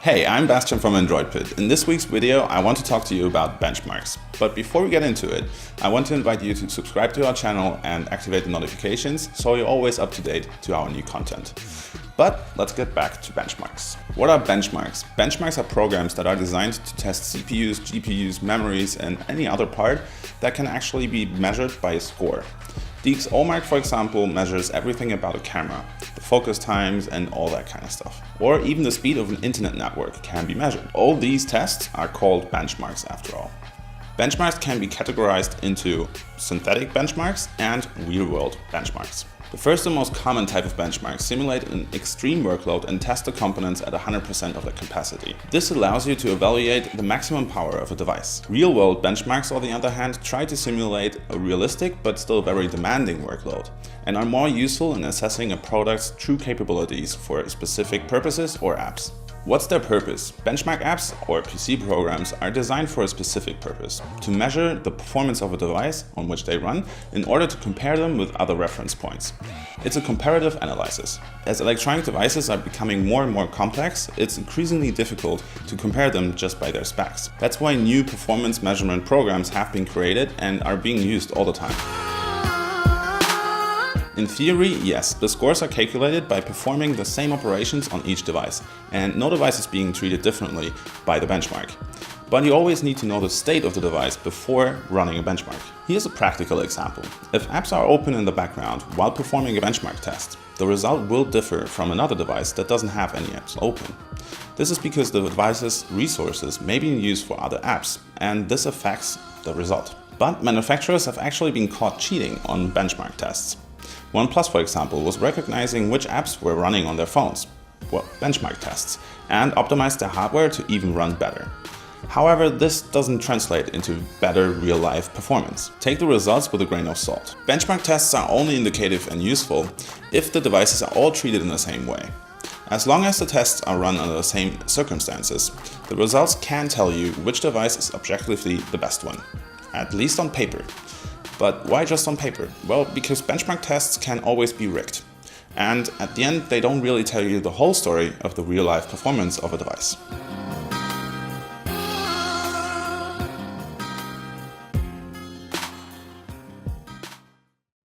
Hey, I'm Bastian from AndroidPIT. In this week's video, I want to talk to you about benchmarks. But before we get into it, I want to invite you to subscribe to our channel and activate the notifications so you're always up to date to our new content. But let's get back to benchmarks. What are benchmarks? Benchmarks are programs that are designed to test CPUs, GPUs, memories, and any other part that can actually be measured by a score. The XO mark, for example, measures everything about a camera, the focus times and all that kind of stuff. Or even the speed of an internet network can be measured. All these tests are called benchmarks after all. Benchmarks can be categorized into synthetic benchmarks and real-world benchmarks. The first and most common type of benchmarks simulate an extreme workload and test the components at 100% of their capacity. This allows you to evaluate the maximum power of a device. Real-world benchmarks, on the other hand, try to simulate a realistic but still very demanding workload and are more useful in assessing a product's true capabilities for specific purposes or apps. What's their purpose? Benchmark apps or PC programs are designed for a specific purpose, to measure the performance of a device on which they run in order to compare them with other reference points. It's a comparative analysis. As electronic devices are becoming more and more complex, it's increasingly difficult to compare them just by their specs. That's why new performance measurement programs have been created and are being used all the time. In theory, yes, the scores are calculated by performing the same operations on each device, and no device is being treated differently by the benchmark. But you always need to know the state of the device before running a benchmark. Here's a practical example. If apps are open in the background while performing a benchmark test, the result will differ from another device that doesn't have any apps open. This is because the device's resources may be in use for other apps, and this affects the result. But manufacturers have actually been caught cheating on benchmark tests. OnePlus, for example, was recognizing which apps were running on their phones, well, benchmark tests, and optimized their hardware to even run better. However, this doesn't translate into better real-life performance. Take the results with a grain of salt. Benchmark tests are only indicative and useful if the devices are all treated in the same way. As long as the tests are run under the same circumstances, the results can tell you which device is objectively the best one, at least on paper. But why just on paper? Well, because benchmark tests can always be rigged. And at the end, they don't really tell you the whole story of the real-life performance of a device.